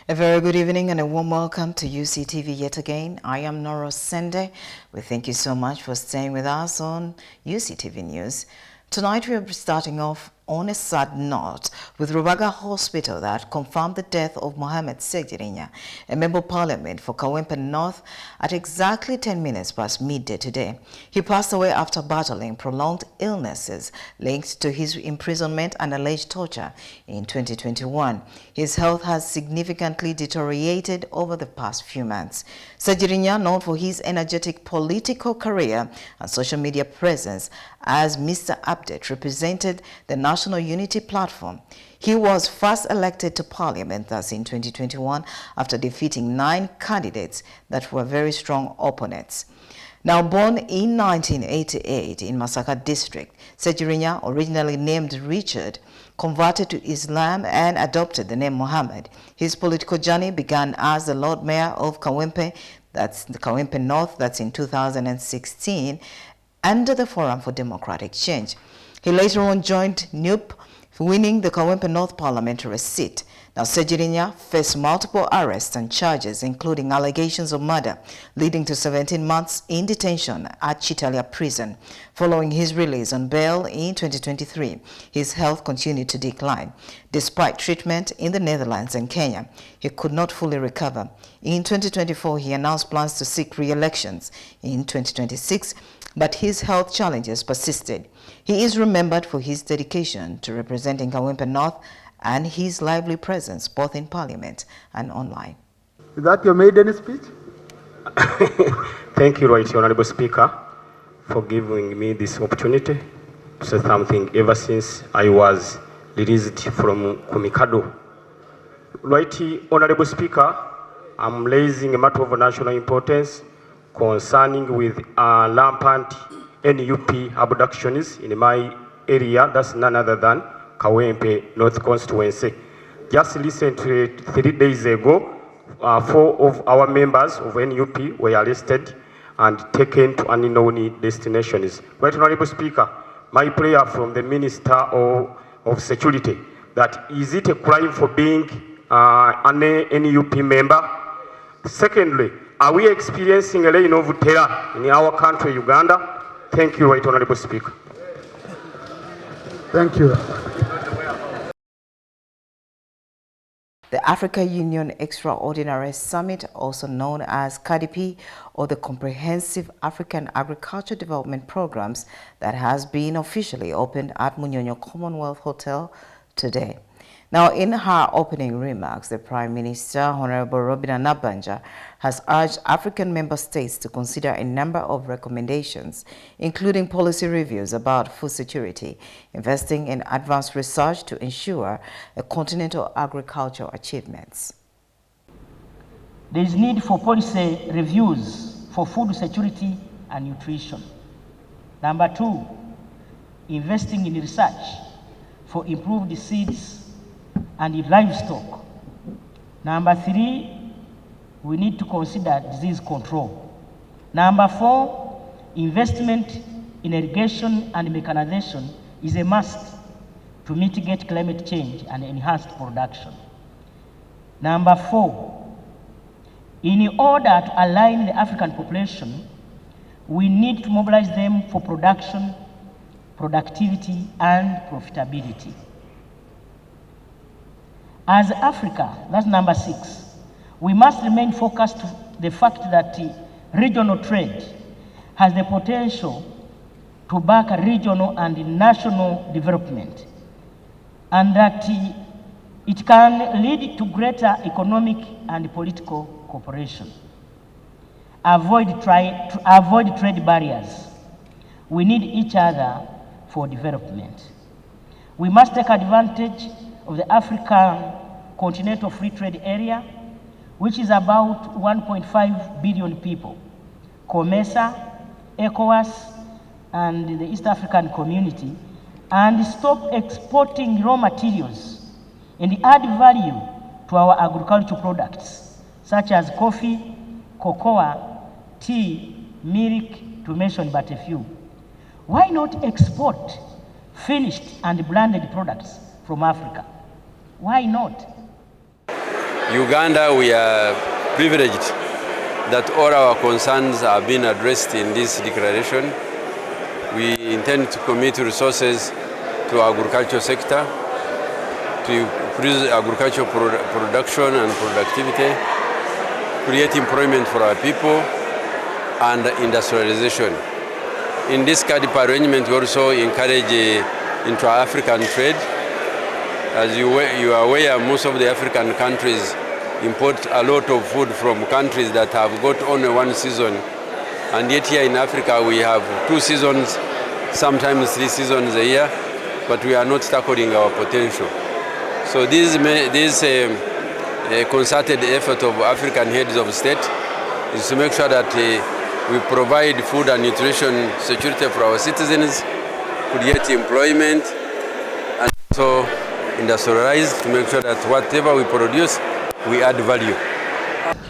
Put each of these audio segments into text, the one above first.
A very good evening and a warm welcome to UCTV yet again. I am Nora Sende. We thank you so much for staying with us on UCTV News. Tonight we are starting off on a sad note with Rubaga Hospital that confirmed the death of Mohamed Segirinya, a member of parliament for Kawempe North, at exactly 10 minutes past midday today. He passed away after battling prolonged illnesses linked to his imprisonment and alleged torture in 2021. His health has significantly deteriorated over the past few months. Segirinya, known for his energetic political career and social media presence as Mr. Update, represented the National Unity Platform. He was first elected to Parliament, thus in 2021, after defeating 9 candidates that were very strong opponents. Now born in 1988 in Masaka district, Segirinya, originally named Richard, converted to Islam and adopted the name Mohammed. His political journey began as the Lord Mayor of Kawempe, that's the Kawempe North, that's in 2016, under the Forum for Democratic Change. He later on joined NUP, winning the Kawempe North parliamentary seat. Now, Segirinya faced multiple arrests and charges, including allegations of murder, leading to 17 months in detention at Chitalia prison. Following his release on bail in 2023, his health continued to decline. Despite treatment in the Netherlands and Kenya, he could not fully recover. In 2024, he announced plans to seek re-elections in 2026, but his health challenges persisted. He is remembered for his dedication to representing Kawempe North and his lively presence both in Parliament and online. Is that your maiden speech? Thank you, Right Honorable Speaker, for giving me this opportunity to say something ever since I was released from Kumikado. Right Honorable Speaker, I'm raising a matter of national importance concerning with rampant NUP abductions in my area, that's none other than Kawempe North Constituency. Just recently, 3 days ago, 4 of our members of NUP were arrested and taken to unknown destinations. Right Honorable Speaker, my prayer from the Minister of Security, that is it a crime for being an NUP member? Secondly, are we experiencing a reign of terror in our country, Uganda? Thank you, Right Honorable Speaker. Thank you. The Africa Union Extraordinary Summit, also known as CADP, or the Comprehensive African Agriculture Development Programs, that has been officially opened at Munyonyo Commonwealth Hotel today. Now, in her opening remarks, the Prime Minister, Honorable Robina Nabanja, has urged African member states to consider a number of recommendations, including policy reviews about food security, investing in advanced research to ensure a continental agricultural achievements. There is need for policy reviews for food security and nutrition. Number 2, investing in research for improved seeds and livestock. Number 3, we need to consider disease control. Number 4, investment in irrigation and mechanization is a must to mitigate climate change and enhanced production. Number 4, in order to align the African population, we need to mobilize them for production, productivity, and profitability. As Africa, that's number 6, we must remain focused to the fact that regional trade has the potential to back regional and national development, and that it can lead to greater economic and political cooperation. Avoid trade barriers. We need each other for development. We must take advantage of the African Continental Free Trade Area, which is about 1.5 billion people, COMESA, ECOWAS, and the East African Community, and stop exporting raw materials and add value to our agricultural products, such as coffee, cocoa, tea, milk, to mention but a few. Why not export finished and blended products from Africa? Why not? Uganda, we are privileged that all our concerns are being addressed in this declaration. We intend to commit resources to our agricultural sector, to increase agricultural production and productivity, create employment for our people, and industrialization. In this CADP arrangement, we also encourage intra-African trade. As you are aware, most of the African countries import a lot of food from countries that have got only one season. And yet here in Africa, we have 2 seasons, sometimes 3 seasons a year, but we are not tackling our potential. So this concerted effort of African heads of state is to make sure that we provide food and nutrition security for our citizens, create employment, and also industrialize to make sure that whatever we produce, we add value.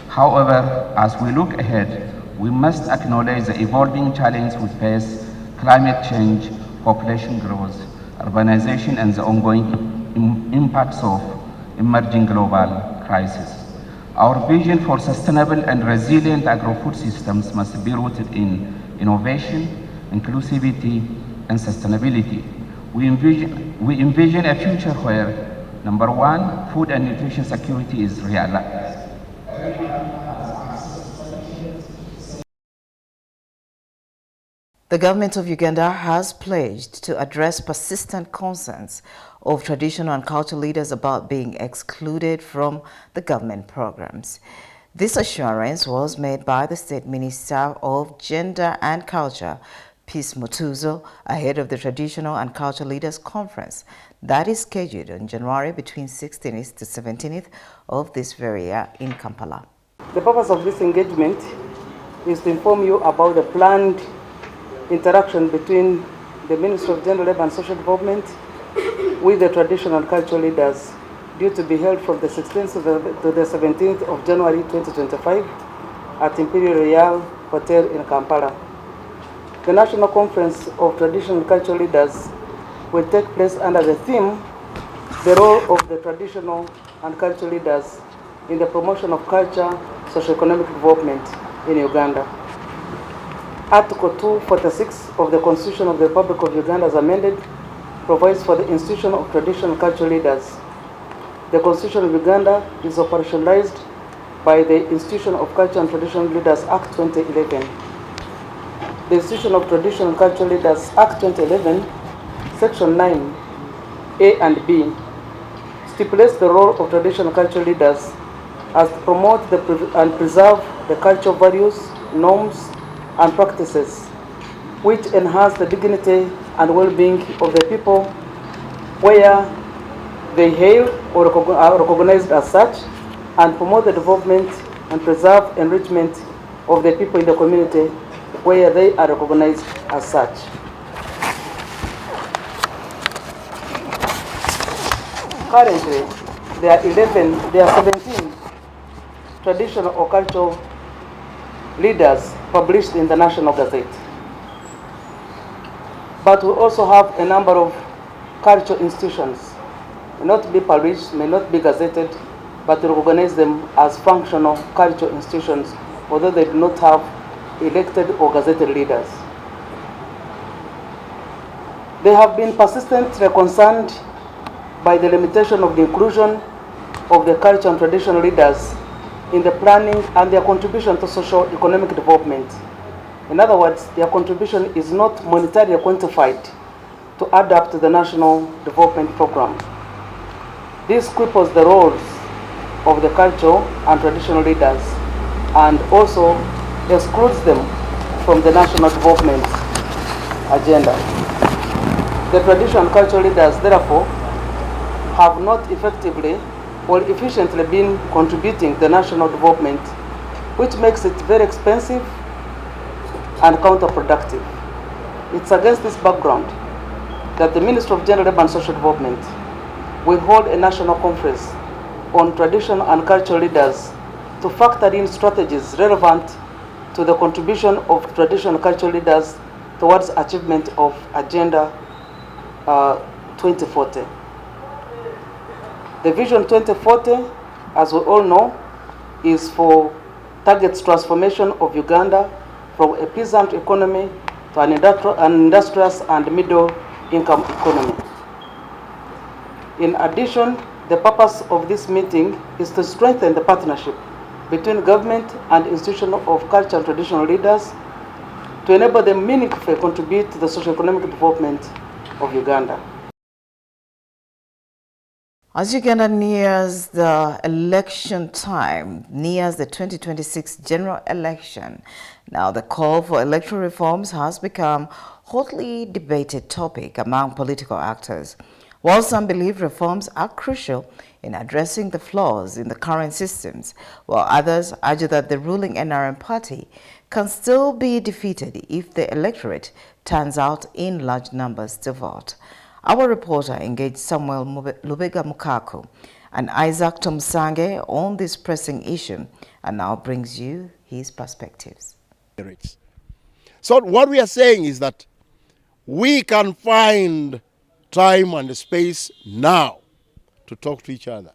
However, as we look ahead, we must acknowledge the evolving challenge we face: climate change, population growth, urbanization, and the ongoing impacts of emerging global crises. Our vision for sustainable and resilient agro-food systems must be rooted in innovation, inclusivity, and sustainability. We envision a future where, number one, food and nutrition security is realized. The government of Uganda has pledged to address persistent concerns of traditional and cultural leaders about being excluded from the government programs. This assurance was made by the State Minister of Gender and Culture, Peace Mutuzo, ahead of the Traditional and Cultural Leaders Conference that is scheduled in January between 16th to 17th of this very year in Kampala. The purpose of this engagement is to inform you about the planned interaction between the Ministry of Gender, Labour and Social Development with the traditional and cultural leaders, due to be held from the 16th to the 17th of January 2025 at Imperial Royal Hotel in Kampala. The National Conference of Traditional and Cultural Leaders will take place under the theme, the role of the traditional and cultural leaders in the promotion of culture, socio-economic development in Uganda. Article 246 of the Constitution of the Republic of Uganda, as amended, provides for the institution of traditional and cultural leaders. The Constitution of Uganda is operationalized by the Institution of Culture and Traditional Leaders Act 2011. The Institution of Traditional and Cultural Leaders Act 2011, Section 9, A and B, stipulates the role of traditional and cultural leaders as to promote and preserve the cultural values, norms, and practices which enhance the dignity and well-being of the people where they hail or are recognized as such, and promote the development and preserve enrichment of the people in the community where they are recognized as such. Currently, there are 17 traditional or cultural leaders published in the National Gazette. But we also have a number of cultural institutions, may not be published, may not be gazetted, but we recognize them as functional cultural institutions, although they do not have elected or gazetted leaders. They have been persistently concerned by the limitation of the inclusion of the cultural and traditional leaders in the planning and their contribution to socio-economic development. In other words, their contribution is not monetarily quantified to add up to the national development program. This cripples the roles of the cultural and traditional leaders and also excludes them from the national development agenda. The traditional and cultural leaders, therefore, have not effectively or efficiently been contributing to the national development, which makes it very expensive and counterproductive. It's against this background that the Ministry of Gender, Labour and Social Development will hold a national conference on traditional and cultural leaders to factor in strategies relevant to the contribution of traditional and cultural leaders towards achievement of Agenda 2040. The Vision 2040 as we all know, is for targets transformation of Uganda from a peasant economy to an industrious and middle income economy. In addition, the purpose of this meeting is to strengthen the partnership between government and institutions of culture and traditional leaders to enable them meaningfully contribute to the socio-economic development of Uganda. As Uganda nears the election time, nears the 2026 general election, now the call for electoral reforms has become hotly debated topic among political actors. While some believe reforms are crucial in addressing the flaws in the current systems, while others argue that the ruling NRM party can still be defeated if the electorate turns out in large numbers to vote. Our reporter engaged Samuel Lubega Mukaku and Isaac Tomsange on this pressing issue and now brings you his perspectives. So what we are saying is that we can find time and space now to talk to each other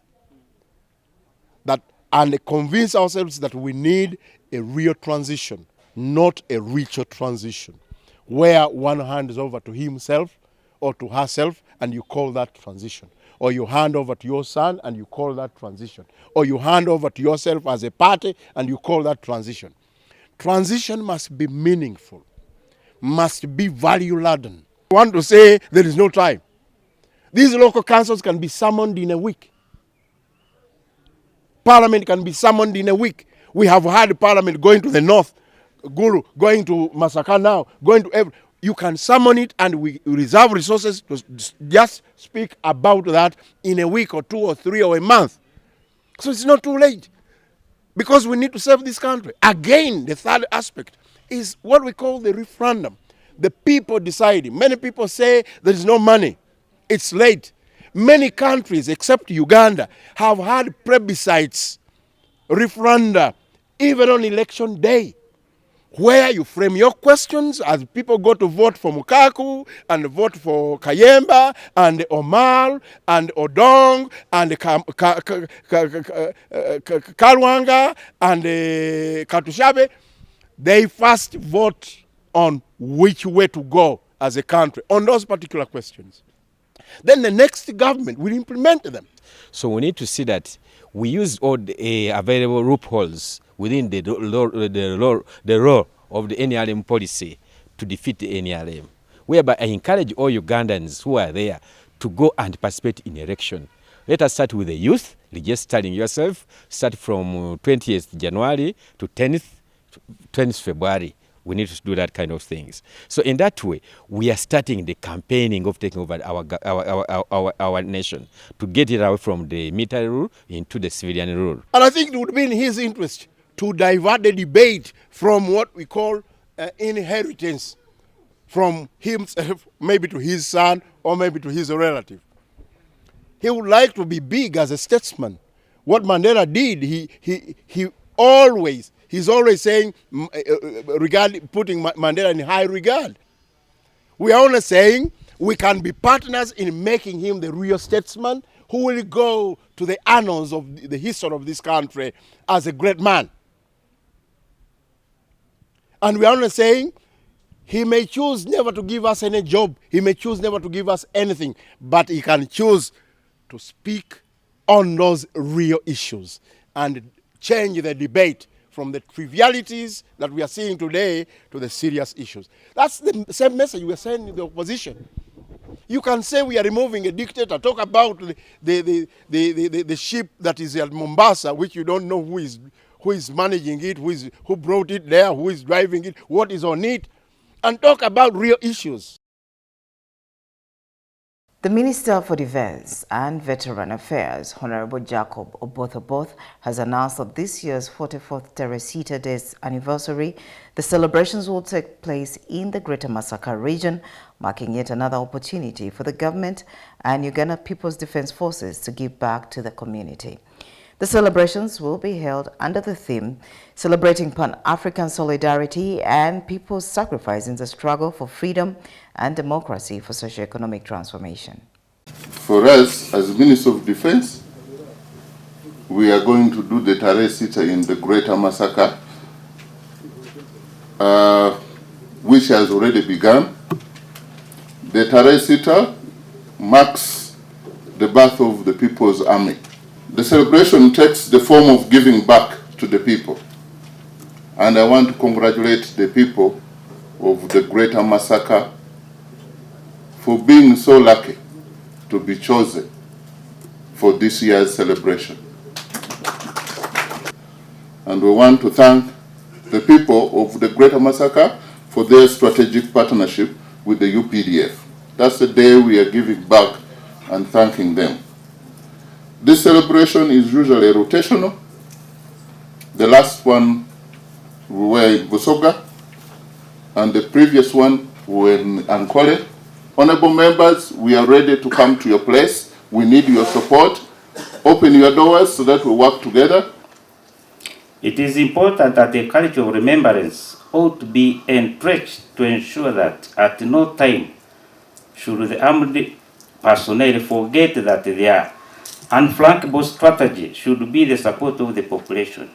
and convince ourselves that we need a real transition, not a ritual transition, where one hands over to himself or to herself and you call that transition. Or you hand over to your son and you call that transition. Or you hand over to yourself as a party and you call that transition. Transition must be meaningful, must be value-laden. I want to say there is no time. These local councils can be summoned in a week. Parliament can be summoned in a week. We have had Parliament going to the north, Gulu, going to Masaka now, going to every. You can summon it and we reserve resources to just speak about that in a week or 2 or 3 or a month. So it's not too late because we need to serve this country. Again, the third aspect is what we call the referendum. The people deciding. Many people say there is no money. It's late. Many countries, except Uganda, have had plebiscites, referenda, even on election day, where you frame your questions as people go to vote for Mukaku and vote for Kayemba and Omar and Odong and Kalwanga and Katushabe. They first vote on which way to go as a country on those particular questions. Then the next government will implement them. So we need to see that we use all the available loopholes within the law of the NRM policy to defeat the NRM, whereby I encourage all Ugandans who are there to go and participate in election. Let us start with the youth, registering yourself, start from 20th January to 10th February. We need to do that kind of things. So in that way, we are starting the campaigning of taking over our nation to get it away from the military rule into the civilian rule. And I think it would be in his interest to divert the debate from what we call inheritance from himself, maybe to his son or maybe to his relative. He would like to be big as a statesman. What Mandela did, he's always saying, putting Mandela in high regard. We are only saying we can be partners in making him the real statesman who will go to the annals of the history of this country as a great man. And we are only saying he may choose never to give us any job. He may choose never to give us anything. But he can choose to speak on those real issues and change the debate from the trivialities that we are seeing today to the serious issues. That's the same message we are sending in the opposition. You can say we are removing a dictator, talk about the ship that is at Mombasa, which you don't know who is managing it, who brought it there, who is driving it, what is on it, and talk about real issues. The Minister for Defense and Veteran Affairs, Honorable Jacob Oboth, has announced that this year's 44th Teresita Day's anniversary, the celebrations will take place in the Greater Masaka region, marking yet another opportunity for the government and Uganda People's Defense Forces to give back to the community. The celebrations will be held under the theme Celebrating Pan-African Solidarity and People's Sacrifice in the Struggle for Freedom and Democracy for Socio-Economic Transformation. For us, as Minister of Defense, we are going to do the Tarehe Sita in the Greater Massacre, which has already begun. The Tarehe Sita marks the birth of the People's Army. The celebration takes the form of giving back to the people. And I want to congratulate the people of the Greater Massacre for being so lucky to be chosen for this year's celebration. And we want to thank the people of the Greater Massacre for their strategic partnership with the UPDF. That's the day we are giving back and thanking them. This celebration is usually rotational. The last one we were in Busoga, and the previous one we were in Ankole. Honorable members, we are ready to come to your place. We need your support. Open your doors so that we work together. It is important that the culture of remembrance ought to be entrenched to ensure that at no time should the armed personnel forget that their unflankable strategy should be the support of the population.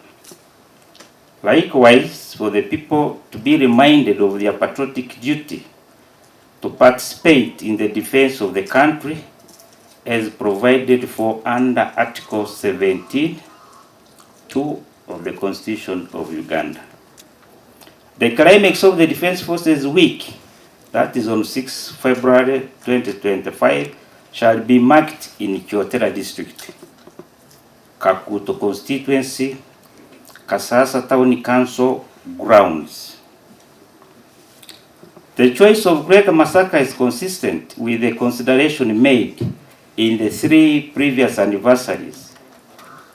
Likewise, for the people to be reminded of their patriotic duty to participate in the defense of the country as provided for under Article 17(2) of the Constitution of Uganda. The climax of the Defense Forces Week, that is on 6 February 2025, shall be marked in Kyotera District, Kakuto Constituency, Kasasa Town Council grounds. The choice of Greater Massacre is consistent with the consideration made in the 3 previous anniversaries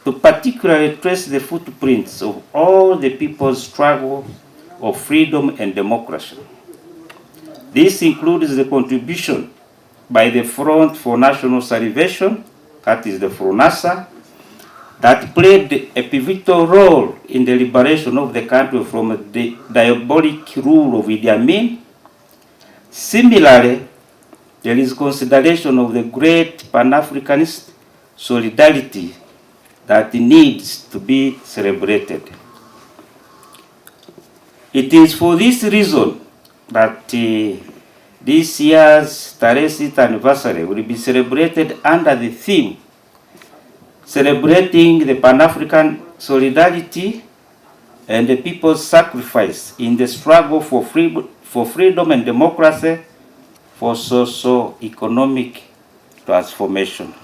to particularly trace the footprints of all the people's struggle of freedom and democracy. This includes the contribution by the Front for National Salvation, that is the FRONASA, that played a pivotal role in the liberation of the country from the diabolic rule of Idi Amin. Similarly, there is consideration of the great Pan-Africanist solidarity that needs to be celebrated. It is for this reason that this year's Tarehe Sita anniversary will be celebrated under the theme Celebrating the Pan-African Solidarity and the People's Sacrifice in the Struggle for Freedom and Democracy for Socio-Economic Transformation.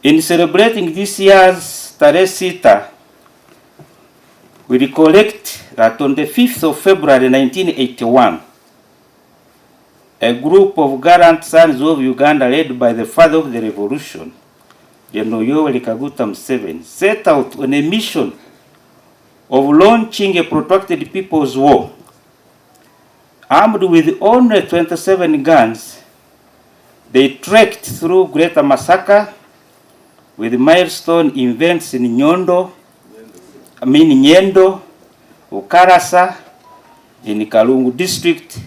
In celebrating this year's Tarehe Sita, we recollect that on the 5th of February 1981, a group of gallant sons of Uganda led by the father of the revolution, General Yoweri Kaguta Museveni, set out on a mission of launching a protracted people's war. Armed with only 27 guns, they trekked through Greater Massacre with milestone events in Nyendo, Ukarasa, in Kalungu district,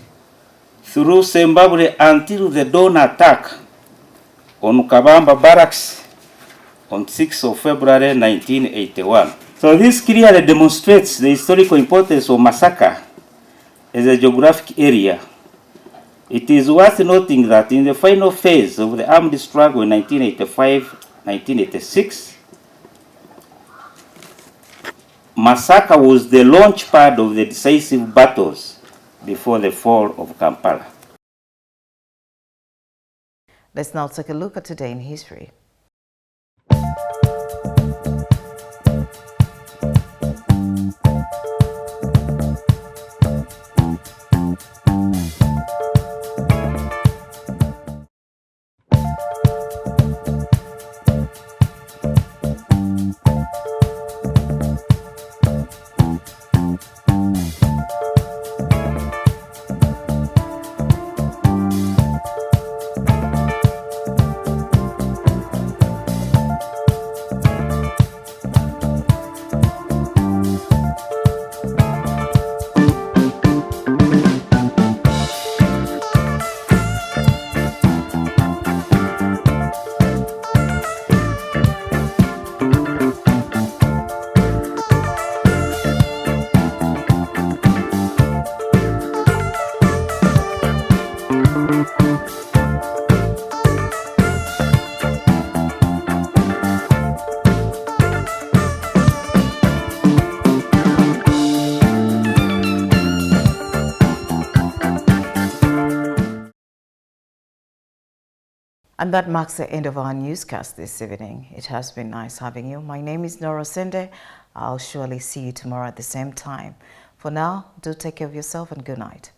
through Zimbabwe until the dawn attack on Kabamba barracks on 6th of February 1981. So this clearly demonstrates the historical importance of Massacre as a geographic area. It is worth noting that in the final phase of the armed struggle in 1985-1986, Massacre was the launch pad of the decisive battles before the fall of Kampala. Let's now take a look at today in history. And that marks the end of our newscast this evening. It has been nice having you. My name is Nora Sende. I'll surely see you tomorrow at the same time. For now, do take care of yourself and good night.